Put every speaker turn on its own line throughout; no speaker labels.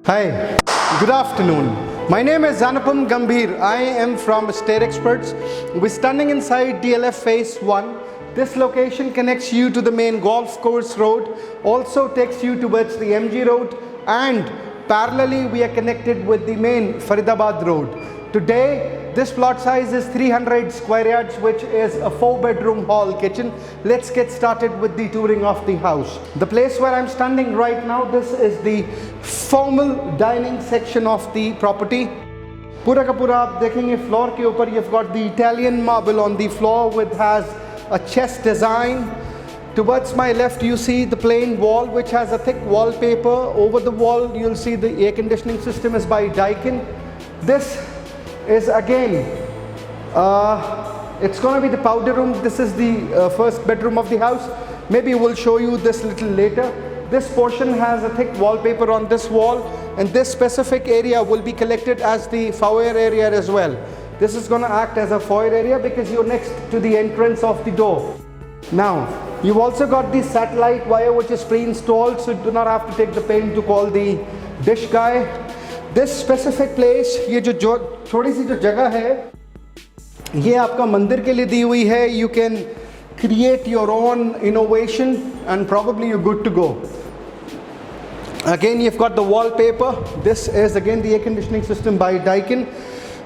Hi, good afternoon. My name is Anupam Gambhir. I am from Estate Experts. We're standing inside DLF Phase 1. This location connects you to the main golf course road, also takes you towards the MG road, and parallelly we are connected with the main Faridabad road. Today, this plot size is 300 square yards, which is a 4-bedroom hall kitchen. Let's get started with the touring of the house. The place where I'm standing right now, this is the formal dining section of the property. पूरा का पूरा आप देखेंगे floor के ऊपर you've got the Italian marble on the floor which has a chest design. Towards my left you see the plain wall which has a thick wallpaper. Over the wall you'll see the air conditioning system is by Daikin. This is again it's going to be the powder room. This is the first bedroom of the house. Maybe we'll show you this little later. This portion has a thick wallpaper on this wall, and this specific area will be collected as the foyer area as well. This is going to act as a foyer area because you're next to the entrance of the door. Now you've also got the satellite wire which is pre-installed, so you do not have to take the pain to call the dish guy. This specific place, ये जो थोड़ी सी जो जगह है ये आपका मंदिर के लिए दी हुई है. You can create your own innovation and probably you're good to go. Again you've got the wallpaper. This is again the air conditioning system by Daikin.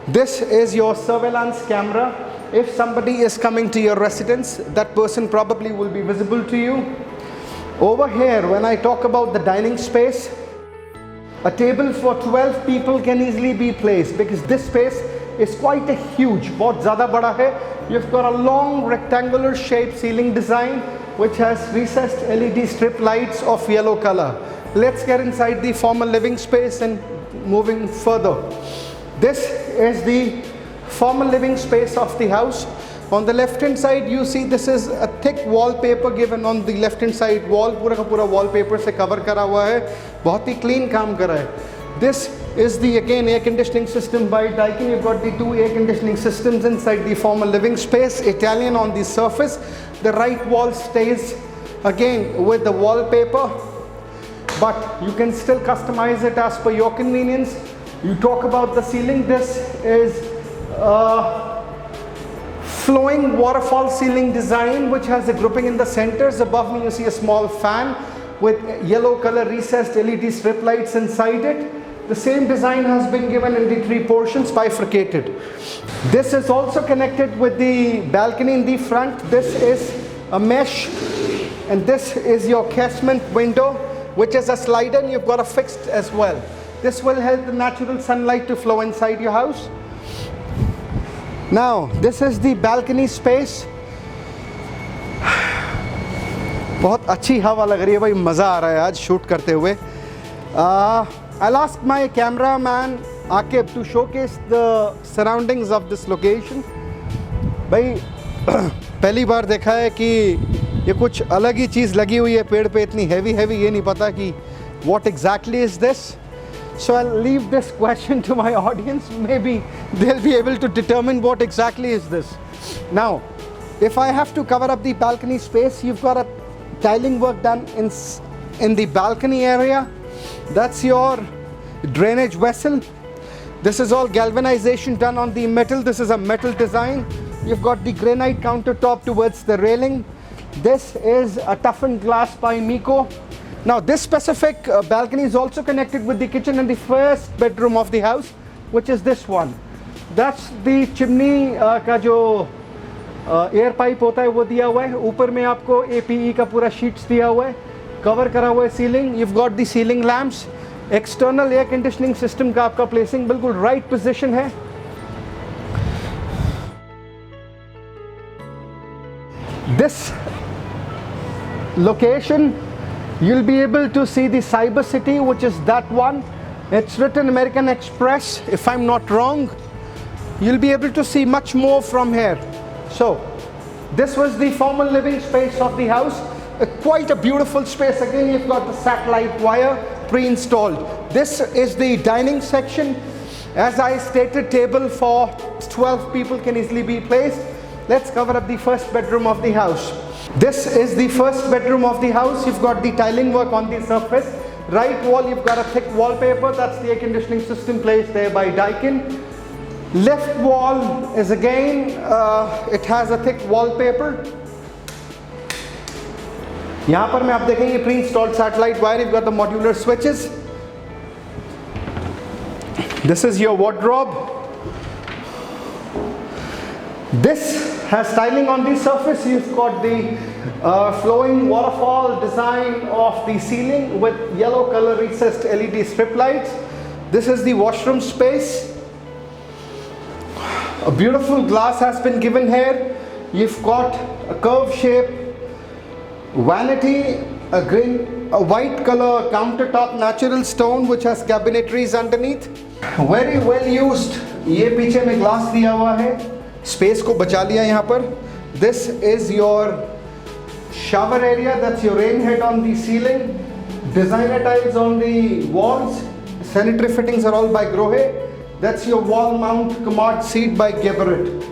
This is your surveillance camera. If somebody is coming to your residence, that person probably will be visible to you. Over here, when I talk about the dining space, a table for 12 people can easily be placed because this space is quite a huge, बहुत ज़्यादा बड़ा है. You've got a long rectangular shaped ceiling design which has recessed LED strip lights of yellow color. Let's get inside the formal living space and moving further. This is the formal living space of the house. On the left hand side you see this is a thick wallpaper given on the left hand side wall. पूरा का पूरा wallpaper से cover करा हुआ है, बहुत ही clean काम करा है. This is the again air conditioning system by Daikin. You've got the two air conditioning systems inside the formal living space. Italian on the surface. The right wall stays again with the wallpaper, but you can still customize it as per your convenience. You talk about the ceiling. This is flowing waterfall ceiling design which has a grouping in the centers. Above me you see a small fan with yellow color recessed LED strip lights inside it. The same design has been given in the three portions bifurcated. This is also connected with the balcony in the front. This is a mesh, and this is your casement window which is a slider, and you've got a fixed as well. This will help the natural sunlight to flow inside your house. Now this is the balcony space. बहुत अच्छी हवा लग रही है भाई, मज़ा आ रहा है आज शूट करते हुए. I'll ask my cameraman Akib to showcase the surroundings of this location. भाई पहली बार देखा है कि ये कुछ अलग ही चीज़ लगी हुई है पेड़ पे, इतनी हैवी ये नहीं पता कि what exactly is this. So I'll leave this question to my audience. Maybe they'll be able to determine what exactly is this. Now, if I have to cover up the balcony space, you've got a tiling work done in the balcony area. That's your drainage vessel. This is all galvanization done on the metal. This is a metal design. You've got the granite countertop towards the railing. This is a toughened glass by Miko. Now this specific balcony is also connected with the kitchen and the first bedroom of the house, which is this one. That's the chimney का जो air pipe होता है वो दिया हुआ है. ऊपर में आपको APE का पूरा शीट्स दिया हुआ है, कवर करा हुआ है ceiling. You've got the ceiling lamps. External air conditioning system का आपका प्लेसिंग बिल्कुल राइट पोजीशन है. This location you'll be able to see the Cyber City, which is that one. It's written American Express if I'm not wrong. You'll be able to see much more from here. So this was the formal living space of the house. Quite a beautiful space. Again you've got the satellite wire pre-installed. This is the dining section. As I stated, table for 12 people can easily be placed. Let's cover up the first bedroom of the house. This is the first bedroom of the house. You've got the tiling work on the surface. Right wall, you've got a thick wallpaper. That's the air conditioning system placed there by Daikin. Left wall is again, it has a thick wallpaper. यहाँ पर में आप देखेंगे pre-installed satellite wire. You've got the modular switches. This is your wardrobe. This has tiling on the surface. You've got the flowing waterfall design of the ceiling with yellow color recessed LED strip lights. This is the washroom space. A beautiful glass has been given here. You've got a curve shape vanity, a white color countertop natural stone which has cabinetries underneath. Very well used. ये पीछे में glass दिया हुआ है, space को बचा लिया यहाँ पर. This is your shower area. That's your rain head on the ceiling. Designer tiles on the walls. Sanitary fittings are all by Grohe. That's your wall mount commode seat by Geberit.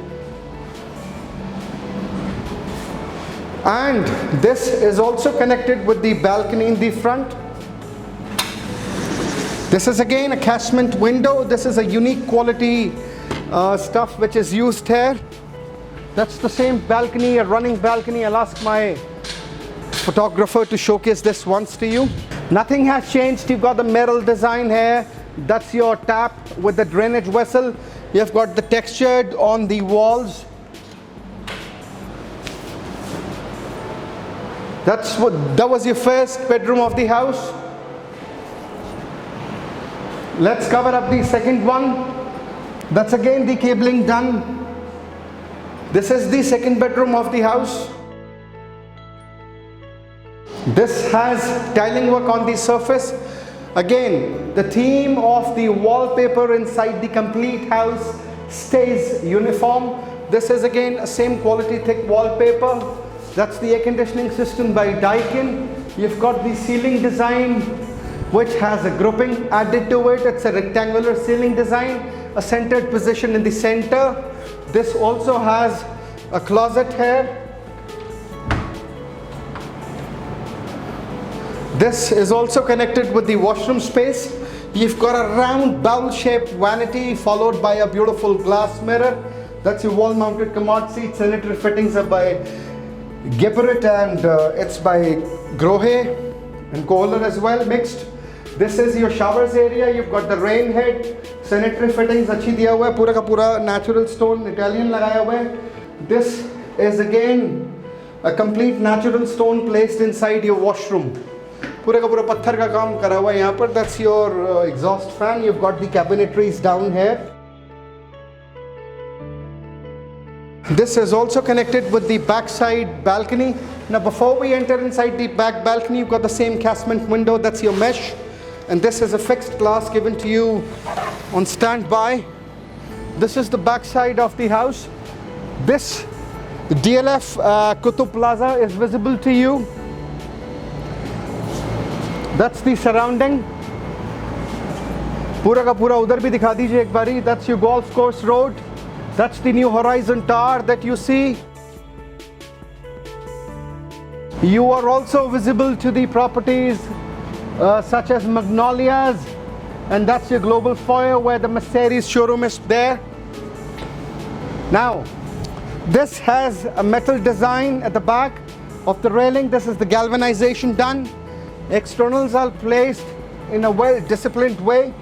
And this is also connected with the balcony in the front. This is again a casement window. This is a unique quality stuff which is used here. That's the same balcony, a running balcony. I'll ask my photographer to showcase this once to you. Nothing has changed. You've got the metal design here. That's your tap with the drainage vessel. You've got the textured on the walls. That was your first bedroom of the house. Let's cover up the second one. That's again the cabling done. This is the second bedroom of the house. This has tiling work on the surface. Again, the theme of the wallpaper inside the complete house stays uniform. This is again a same quality thick wallpaper. That's the air conditioning system by Daikin. You've got the ceiling design which has a grouping added to it. It's a rectangular ceiling design, a centered position in the center. This also has a closet here. This is also connected with the washroom space. You've got a round bowl-shaped vanity followed by a beautiful glass mirror. That's your wall-mounted commode seat. Sanitary fittings are by Geberit and it's by Grohe and Kohler as well, mixed. This is your showers area. You've got the rain head, sanitary fittings अच्छी दिया हुआ है, पूरा का पूरा natural stone Italian लगाया हुआ है. This is again a complete natural stone placed inside your washroom. पूरा का पूरा पत्थर का काम करा हुआ है यहाँ पर. That's your exhaust fan. You've got the cabinetries down here. This is also connected with the backside balcony. Now before we enter inside the back balcony, you've got the same casement window. That's your mesh. And this is a fixed glass given to you on standby. This is the backside of the house. This DLF Qutub Plaza is visible to you. That's the surrounding. पूरा का पूरा उधर भी दिखा दीजिए एक बारी. That's your golf course road. That's the New Horizon Tower that you see. You are also visible to the properties such as Magnolias, and that's your global foyer where the Mercedes showroom is there. Now, this has a metal design at the back of the railing. This is the galvanization done. Externals are placed in a well-disciplined way.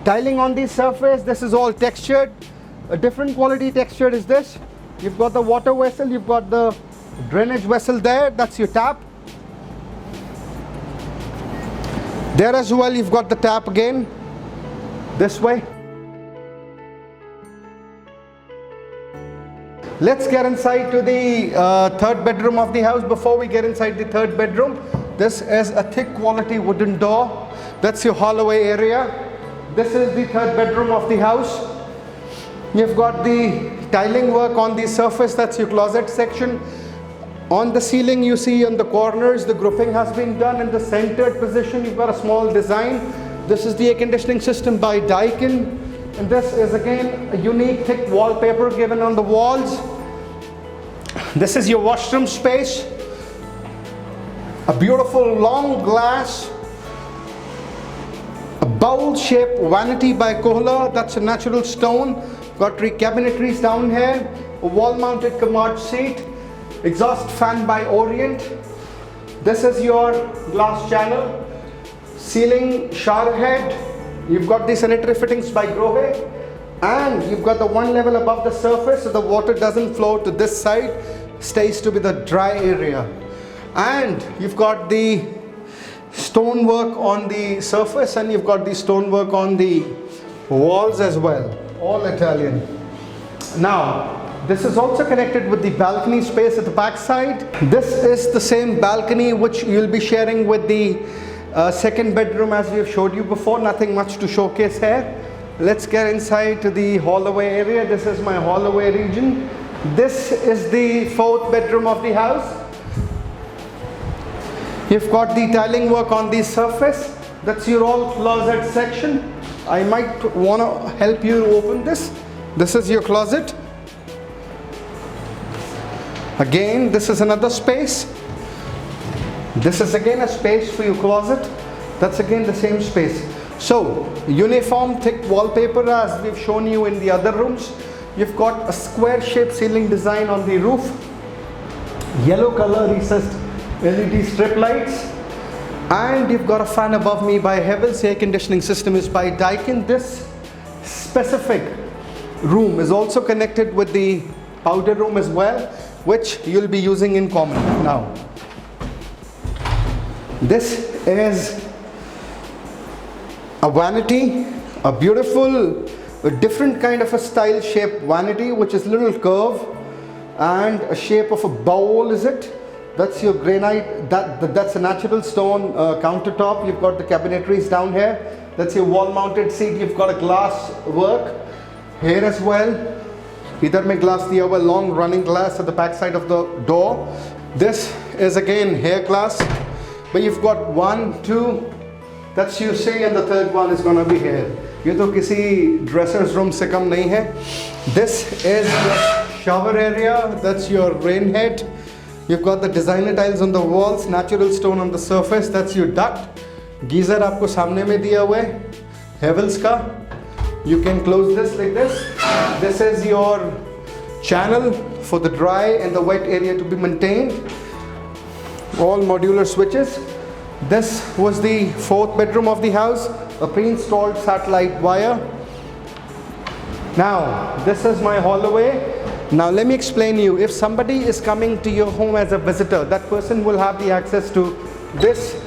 Tiling on the surface, this is all textured. A different quality texture is this. You've got the water vessel, you've got the drainage vessel there, that's your tap. There as well you've got the tap again, this way. Let's get inside to the third bedroom of the house. Before we get inside the third bedroom, this is a thick quality wooden door. That's your hallway area. This is the third bedroom of the house. You've got the tiling work on the surface, that's your closet section. On the ceiling you see on the corners the grouping has been done. In the centered position you've got a small design. This is the air conditioning system by Daikin. And this is again a unique thick wallpaper given on the walls. This is your washroom space. A beautiful long glass bowl-shaped vanity by Kohler. That's a natural stone. Got three cabinetries down here. A wall-mounted commode seat. Exhaust fan by Orient. This is your glass channel. Ceiling shower head. You've got the sanitary fittings by Grohe. And you've got the one level above the surface, so the water doesn't flow to this side, stays to be the dry area. And you've got the stonework on the surface, and you've got the stonework on the walls as well. All Italian. Now, this is also connected with the balcony space at the back side. This is the same balcony which you'll be sharing with the second bedroom as we have showed you before. Nothing much to showcase here. Let's get inside to the hallway area. This is my hallway region. This is the fourth bedroom of the house. You've got the tiling work on the surface. That's your all closet section. I might want to help you open this. This is your closet. Again, this is another space. This is again a space for your closet. That's again the same space. So, uniform thick wallpaper as we've shown you in the other rooms. You've got a square shaped ceiling design on the roof. Yellow color recessed LED strip lights. And you've got a fan above me by Havells. Air conditioning system is by Daikin. This specific room is also connected with the powder room as well, which you'll be using in common. Now, this is a vanity, a beautiful, a different kind of a style shaped vanity, which is little curve and a shape of a bowl, is it? That's your granite, that's a natural stone countertop. You've got the cabinetries down here. That's your wall mounted seat. You've got a glass work here as well. Either mein glass diya hua, long running glass at the back side of the door. This is again hair glass, but you've got 1, 2, that's you see, and the third one is going to be here. ये तो किसी dresser's room से कम नहीं है. This is the shower area. That's your rain head. You've got the designer tiles on the walls, natural stone on the surface. That's your duct. Geyser आपको सामने में दिया हुआ है, Havells का. You can close this like this. This is your channel for the dry and the wet area to be maintained. All modular switches. This was the fourth bedroom of the house, a pre-installed satellite wire. Now, this is my hallway. Now, let me explain you. If somebody is coming to your home as a visitor, that person will have the access to this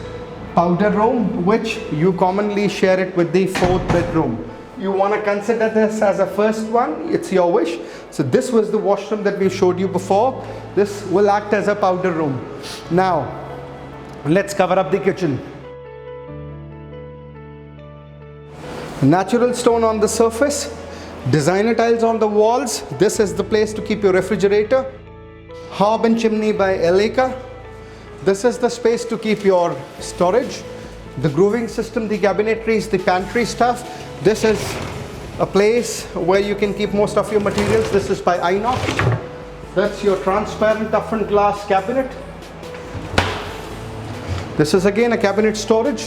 powder room, which you commonly share it with the fourth bedroom. You want to consider this as a first one, it's your wish. So this was the washroom that we showed you before. This will act as a powder room. Now, let's cover up the kitchen. Natural stone on the surface, designer tiles on the walls. This is the place to keep your refrigerator. Hob and chimney by Eleka. This is the space to keep your storage. The grooving system, the cabinetries, the pantry stuff. This is a place where you can keep most of your materials. This is by Inox. That's your transparent toughened glass cabinet. This is again a cabinet storage.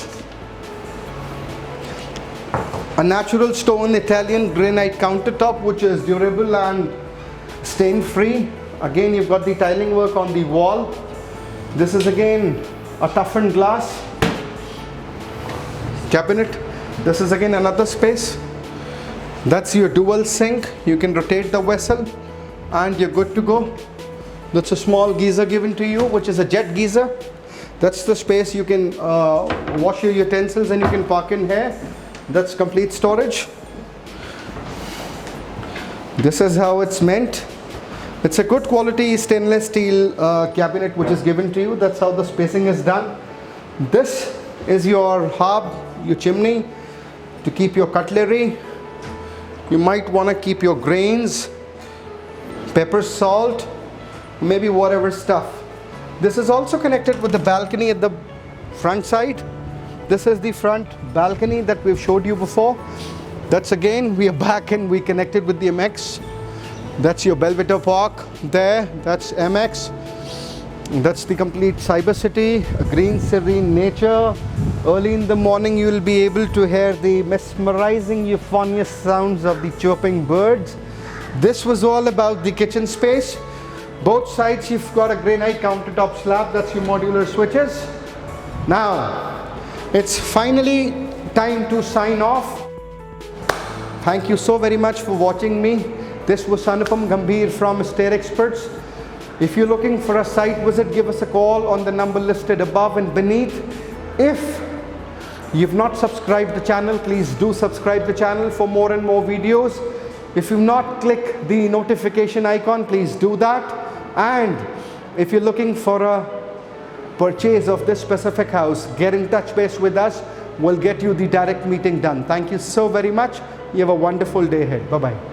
A natural stone Italian granite countertop, which is durable and stain free. Again, you've got the tiling work on the wall. This is again a toughened glass cabinet. This is again another space. That's your dual sink. You can rotate the vessel and you're good to go. That's a small geyser given to you, which is a jet geyser. That's the space you can wash your utensils and you can park in here. That's complete storage. This is how it's meant. It's a good quality stainless steel cabinet which is given to you. That's how the spacing is done. This is your hob, your chimney to keep your cutlery. You might want to keep your grains, pepper, salt, maybe whatever stuff. This is also connected with the balcony at the front side. This is the front balcony that we've showed you before. That's again, we are back and we connected with the MX. That's your Belvedere Park there. That's MX. That's the complete Cyber City, a green, serene nature. Early in the morning, you will be able to hear the mesmerizing euphonious sounds of the chirping birds. This was all about the kitchen space. Both sides, you've got a granite countertop slab. That's your modular switches. Now, it's finally time to sign off. Thank you so very much for watching me. This was Anupam Gambhir from Stair Experts. If you're looking for a site visit, give us a call on the number listed above and beneath. If you've not subscribed the channel, please do subscribe the channel for more and more videos. If you've not clicked the notification icon, please do that. And if you're looking for a purchase of this specific house, get in touch base with us. We'll get you the direct meeting done. Thank you so very much. You have a wonderful day ahead. Bye-bye.